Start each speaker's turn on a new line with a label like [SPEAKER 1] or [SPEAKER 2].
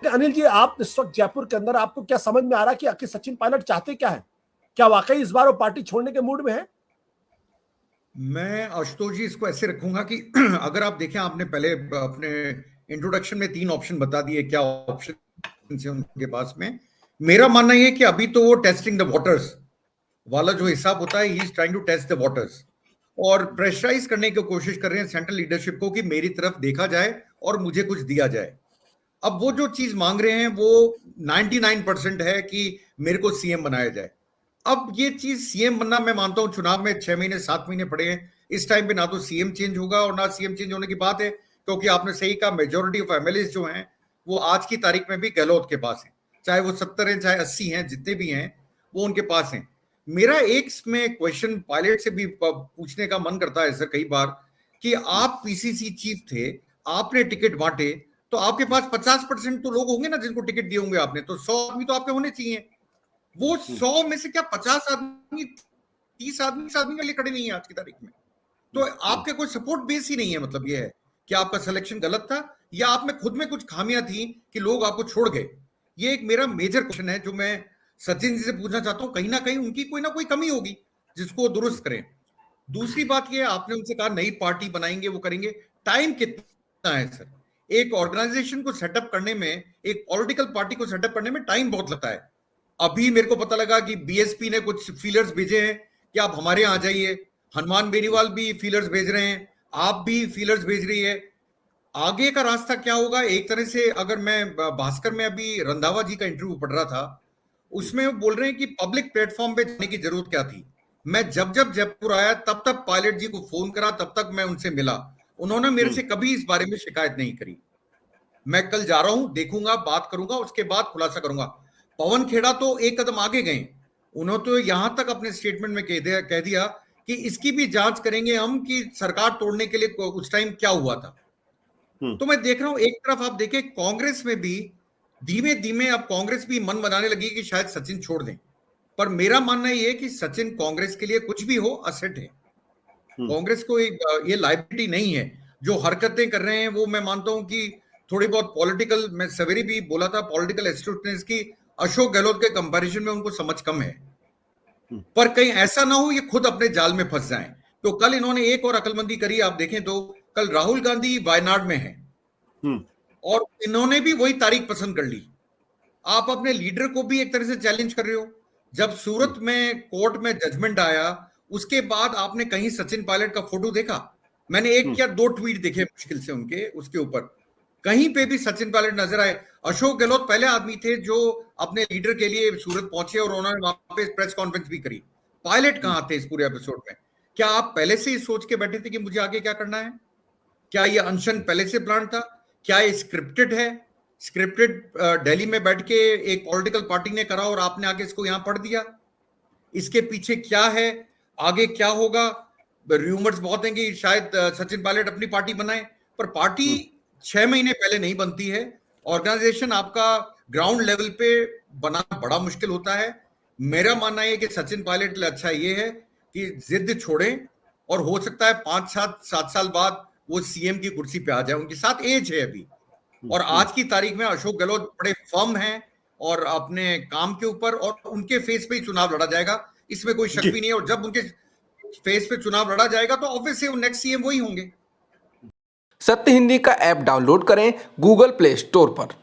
[SPEAKER 1] अनिल जी, आप इस वक्त जयपुर के अंदर, आपको क्या समझ में आ रहा है कि आखिर सचिन पायलट चाहते क्या है? क्या वाकई इस बार वो पार्टी छोड़ने के मूड में है?
[SPEAKER 2] मैं आशुतोष जी इसको ऐसे रखूंगा कि अगर आप देखें, आपने पहले अपने इंट्रोडक्शन में 3 ऑप्शन बता दिए, क्या ऑप्शन है उनके पास में। मेरा मानना यह है कि अभी तो वो टेस्टिंग द वाटर्स वाला जो हिसाब होता है, he is trying to test the waters, और प्रेशराइज करने की कोशिश कर रहे हैं सेंट्रल लीडरशिप को कि मेरी तरफ देखा जाए और मुझे कुछ दिया जाए। अब वो जो चीज मांग रहे हैं वो 99% है कि मेरे को सीएम बनाया जाए। अब ये चीज सीएम बनना, मैं मानता हूं चुनाव में 6 महीने 7 महीने पड़े हैं, इस टाइम पे ना तो सीएम चेंज होगा और ना सीएम चेंज होने की बात है, क्योंकि आपने सही कहा, मेजोरिटी ऑफ एमएलए जो हैं वो आज की तारीख में भी गहलोत के पास हैं, चाहे वो 70 हैं चाहे 80 हैं, जितने भी हैं वो उनके पास हैं। मेरा एक इसमें क्वेश्चन पायलट से भी पूछने का मन करता है सर कई बार, कि आप पीसीसी चीफ थे, आपने टिकट बांटे, तो आपके पास 50% तो लोग होंगे ना जिनको टिकट दिए होंगे आपने, तो 100 आदमी तो आपके होने चाहिए। वो 100 में से क्या 50 आदमी, 30 आदमी, 20 आदमी के लिए खड़े नहीं है आज की तारीख में? तो आपके कोई सपोर्ट बेस ही नहीं है। मतलब ये है कि आपका सिलेक्शन गलत था, या आप में खुद में कुछ खामियां थी कि लोग आपको छोड़ गए। ये एक मेरा मेजर क्वेश्चन है जो मैं सचिन जी से पूछना चाहता हूं। कहीं ना कहीं उनकी कोई ना कोई कमी होगी जिसको दुरुस्त करें। दूसरी बात ये, आपने उनसे कहा नई पार्टी बनाएंगे, वो करेंगे, टाइम कितना है सर? एक ऑर्गेनाइजेशन को सेटअप करने में, एक पॉलिटिकल पार्टी को सेटअप करने में टाइम बहुत लगता है। अभी मेरे को पता लगा कि बीएसपी ने कुछ फीलर्स भेजे हैं कि आप हमारे यहां आ जाइए, हनुमान बेनीवाल भी फीलर्स भेज रहे हैं, आप भी फीलर्स भेज रही है। आगे का रास्ता क्या होगा? एक तरह से अगर मैं भास्कर में अभी रंधावा जी का इंटरव्यू पढ़ रहा था, उसमें वो बोल रहे हैं कि पब्लिक प्लेटफॉर्म पे जाने की जरूरत क्या थी। मैं जब जब जयपुर आया तब तक पायलट जी को फोन करा, तब तक मैं उनसे मिला, उन्होंने मेरे से कभी इस बारे में शिकायत नहीं करी। मैं कल जा रहा हूं, देखूंगा, बात करूंगा, उसके बाद खुलासा करूंगा। पवन खेड़ा तो एक कदम आगे गए, उन्होंने तो यहां तक अपने स्टेटमेंट में कह दिया कि इसकी भी जांच करेंगे हम कि सरकार तोड़ने के लिए उस टाइम क्या हुआ था। तो मैं देख रहा हूं, एक तरफ आप देखें कांग्रेस में भी धीमे धीमे अब कांग्रेस भी मन बनाने लगी कि शायद सचिन छोड़ दें। पर मेरा मानना यह है कि सचिन कांग्रेस के लिए कुछ भी हो असेट है। कांग्रेस को ये लाइबिलिटी नहीं है। जो हरकतें कर रहे हैं वो मैं मानता हूं कि थोड़ी बहुत पॉलिटिकल, मैं सवेरे भी बोला था, पॉलिटिकल एस्ट्रोटनेस की अशोक गहलोत के कंपैरिजन में उनको समझ कम है। पर कहीं ऐसा ना हो ये खुद अपने जाल में फंस जाएं। तो कल इन्होंने एक और अकलमंदी करी, आप देखें तो कल राहुल गांधी वायनाड में है और इन्होंने भी वही तारीख पसंद कर ली। आप अपने लीडर को भी एक तरह से चैलेंज कर रहे हो। जब सूरत में कोर्ट में जजमेंट आया, उसके बाद आपने कहीं सचिन पायलट का फोटो देखा? मैंने एक या 2 ट्वीट देखे मुश्किल से उनके, उसके ऊपर कहीं पे भी सचिन पायलट नजर आए। अशोक गहलोत पहले आदमी थे जो अपने लीडर के लिए सूरत पहुंचे और उन्होंने वहां पे प्रेस कॉन्फ्रेंस भी करी। पायलट कहां थे इस पूरे एपिसोड में? क्या आप पहले से ही सोच के बैठे थे कि मुझे आगे क्या करना है? क्या ये अनशन पहले से प्लान था? क्या ये स्क्रिप्टेड है? स्क्रिप्टेड दिल्ली में बैठ के एक पॉलिटिकल पार्टी ने करा और आपने आगे इसको यहां पढ़ दिया? इसके पीछे क्या है? आगे क्या होगा? रूमर्स बहुत हैं कि शायद सचिन पायलट अपनी पार्टी बनाए, पर पार्टी 6 महीने पहले नहीं बनती है। ऑर्गेनाइजेशन आपका ग्राउंड लेवल पे बनाना बड़ा मुश्किल होता है। मेरा मानना है कि सचिन पायलट के लिए अच्छा ये है कि जिद छोड़ें, और हो सकता है 5-7 साल बाद वो सीएम की कुर्सी पे आ जाए। उनके साथ एज है अभी, और आज की तारीख में अशोक गहलोत बड़े फर्म हैं और अपने काम के ऊपर, और उनके फेस पे ही चुनाव लड़ा जाएगा, इसमें कोई शक भी नहीं है। और जब उनके फेस पे चुनाव लड़ा जाएगा तो ऑब्वियसली नेक्स्ट सीएम वही होंगे।
[SPEAKER 3] सत्य हिंदी का ऐप डाउनलोड करें गूगल प्ले स्टोर पर।